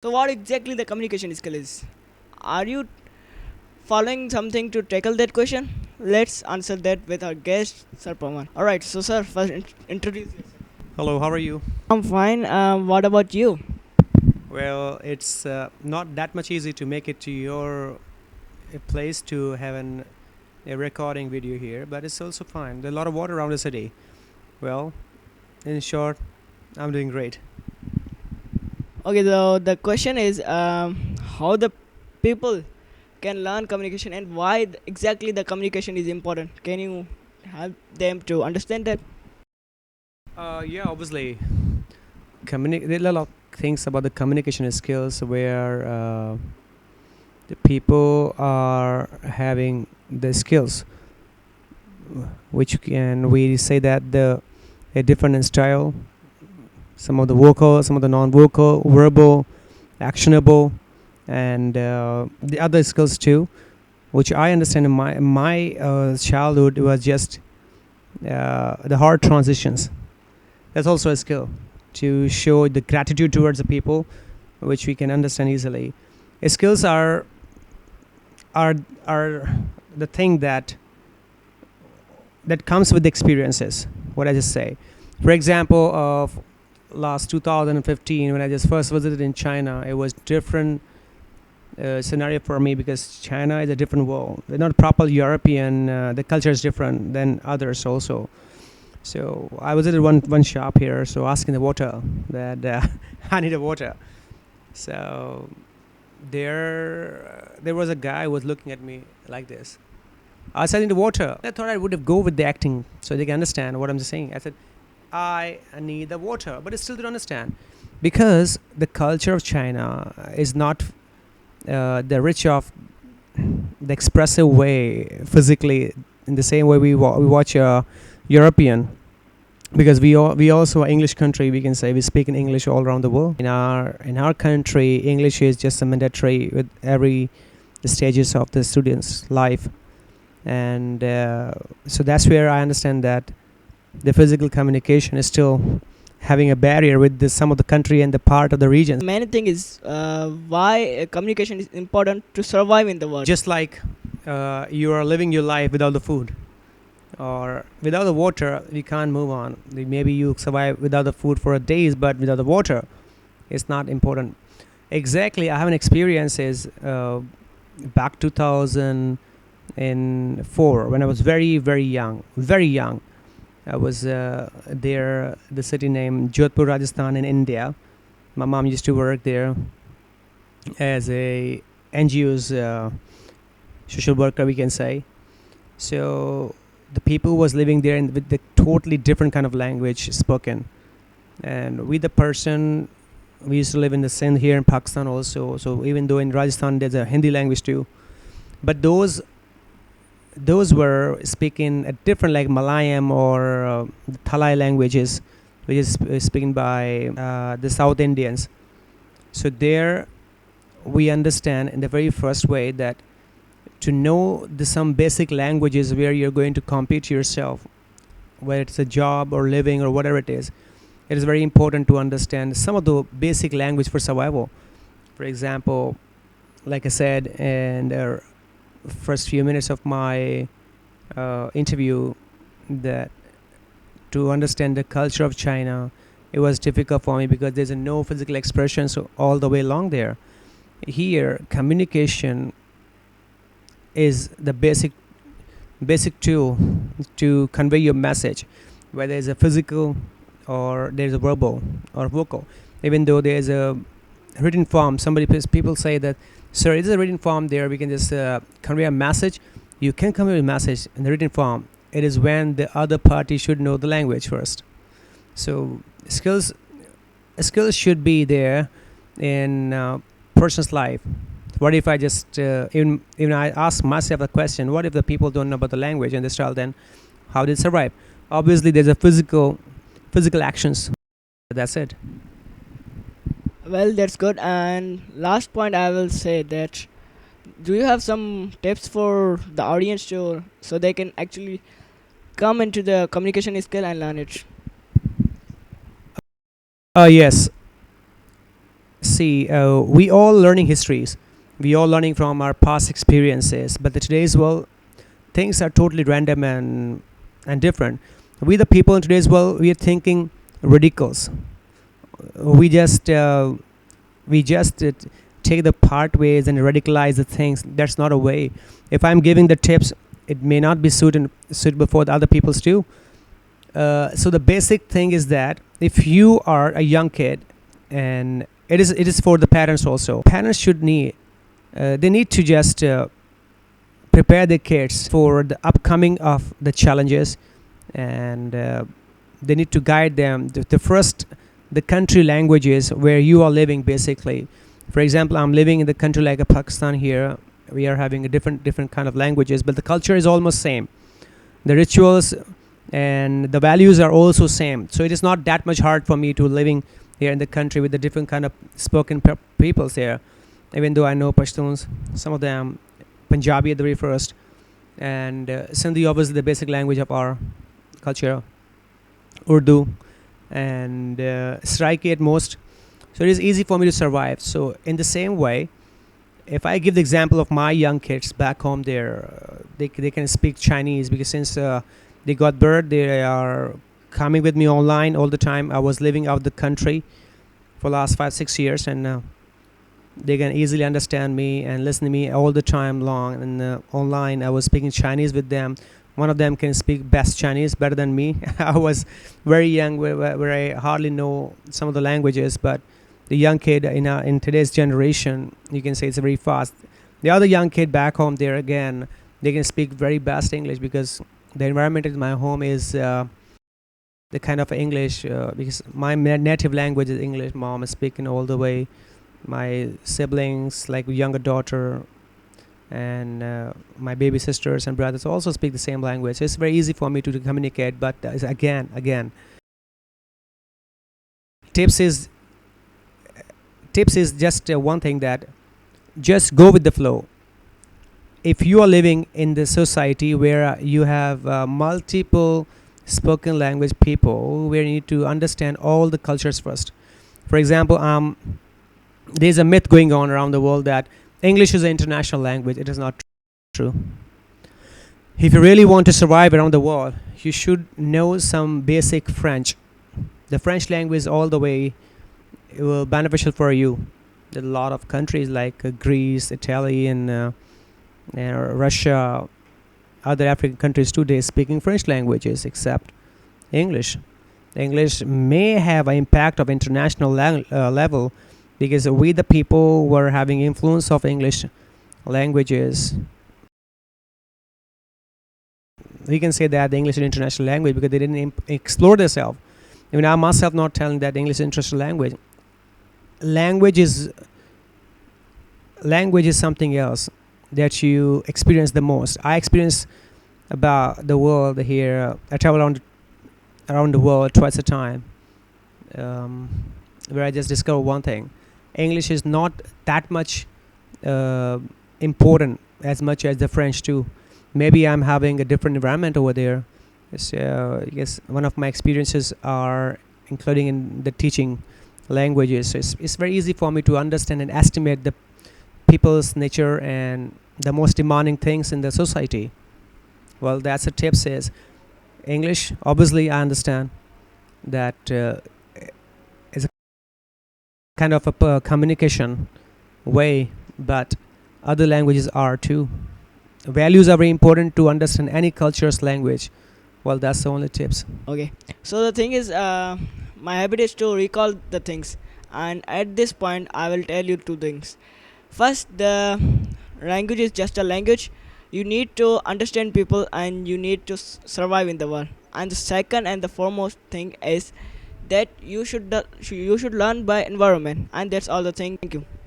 So, what exactly the communication skill is? Are you following something to tackle that question? Let's answer that with our guest, Sir Pawan. Alright, so, sir, first introduce yourself. Hello, how are you? I'm fine. What about you? Well, it's not that much easy to make it to your place to have a recording video here, but it's also fine. There's a lot of water around the city. Well, in short, I'm doing great. Okay, so the question is how the people can learn communication and why exactly the communication is important. Can you help them to understand that? Yeah, obviously, there are a lot of things about the communication skills where the people are having the skills, which can we say that the a different in style, some of the vocal, some of the non-vocal, verbal, actionable, and the other skills too, which I understand in my childhood was just the hard transitions. That's also a skill to show the gratitude towards the people, which we can understand easily. Skills are are the thing that comes with experiences. What I just say, for example, of last 2015 when I just first visited in China, it was different scenario for me because China is a different world. They're not proper European. The culture is different than others also. So I was at one shop here, so asking the water that I need a water. So there was a guy who was looking at me like this. I said, I need water. I thought I would have go with the acting so they can understand what I'm saying. I said, I need the water, but I still don't understand because the culture of China is not the rich of the expressive way physically in the same way we watch a European, because we also are English country. We can say we speak in English all around the world. In our country, English is just a mandatory with every the stages of the student's life, and so that's where I understand that the physical communication is still having a barrier with some of the country and the part of the region. Main thing is why communication is important to survive in the world. Just like you are living your life without the food or without the water, we can't move on. Maybe you survive without the food for a days, but without the water, it's not important. Exactly, I have an experience is back 2004 when I was very very young, very young. I was there, the city named Jodhpur, Rajasthan, in India. My mom used to work there as a NGO's social worker, we can say. So the people who was living there with the totally different kind of language spoken, and we the person we used to live in the Sindh here in Pakistan also. So even though in Rajasthan there's a Hindi language too, but those were speaking a different like Malayam or the Thalai languages, which is spoken by the South Indians. So there we understand in the very first way that to know some basic languages where you're going to compete yourself, whether it's a job or living or whatever it is very important to understand some of the basic language for survival. For example, like I said in the first few minutes of my interview, that to understand the culture of China, it was difficult for me because there's no physical expression so all the way along there. Here, communication is the basic tool to convey your message, whether it's a physical or there's a verbal or vocal. Even though there's a written form, people say that, sir, it is a written form there. We can just convey a message. You can convey a message in the written form. It is when the other party should know the language first. So skills should be there in person's life. What if I just even I ask myself the question, what if the people don't know about the language and the style, then how did it survive? Obviously there's a physical actions. That's it. Well, that's good. And last point, I will say that do you have some tips for the audience to so they can actually come into the communication skill and learn it? Yes. See, we all learning histories. We all learning from our past experiences. But the today's world, things are totally random and different. We the people in today's world, we are thinking ridiculous. We just take the part ways and radicalize the things. That's not a way. If I'm giving the tips, it may not be suitable for the other people's too. So the basic thing is that if you are a young kid, and it is for the parents also. Parents should need they need to just prepare their kids for the upcoming of the challenges, and they need to guide them. The first, the country languages where you are living basically. For example, I'm living in the country like Pakistan here. We are having a different kind of languages, but the culture is almost same. The rituals and the values are also same. So it is not that much hard for me to living here in the country with the different kind of spoken peoples here. Even though I know Pashtuns, some of them Punjabi at the very first, and Sindhi obviously the basic language of our culture, Urdu, and Saraiki at most. So it is easy for me to survive. So in the same way, if I give the example of my young kids back home, they can speak Chinese because since they got birth, they are coming with me online all the time. I was living out the country for last 5 6 years, and they can easily understand me and listen to me all the time long. And online, I was speaking Chinese with them. One of them can speak best Chinese better than me. I was very young, where I hardly know some of the languages, but the young kid in today's generation, you can say it's very fast. The other young kid back home, there again, they can speak very best English because the environment in my home is the kind of English, because my native language is English. Mom is speaking all the way. My siblings, like younger daughter, and my baby sisters and brothers also speak the same language. So it's very easy for me to communicate. But again, tips is tips is just one thing, that just go with the flow. If you are living in the society where you have multiple spoken language people, where you need to understand all the cultures first. For example, there's a myth going on around the world that English is an international language. It is not true. If you really want to survive around the world, you should know some basic French. The French language is all the way beneficial for you. There are a lot of countries like Greece, Italy, and Russia, other African countries today speaking French languages except English. English may have an impact of international level because we the people were having influence of English languages. We can say that the English is an international language because they didn't explore themselves. Even I myself not telling that English is an international language. Language is something else that you experience the most. I experience about the world here. I travel around the world twice a time, where I just discover one thing: English is not that much uh, important as much as the French too. Maybe I'm having a different environment over there. So I guess one of my experiences are including in the teaching languages. So it's very easy for me to understand and estimate the people's nature and the most demanding things in the society. Well, that's a tip says English. Obviously, I understand that is a kind of a communication way, but other languages are too. Values are very important to understand any culture's language. Well, that's the only tips. Okay. So the thing is, my habit is to recall the things, and at this point, I will tell you two things. First, the language is just a language. You need to understand people, and you need to survive in the world. And the second and the foremost thing is that you should learn by environment, and that's all the thing. Thank you.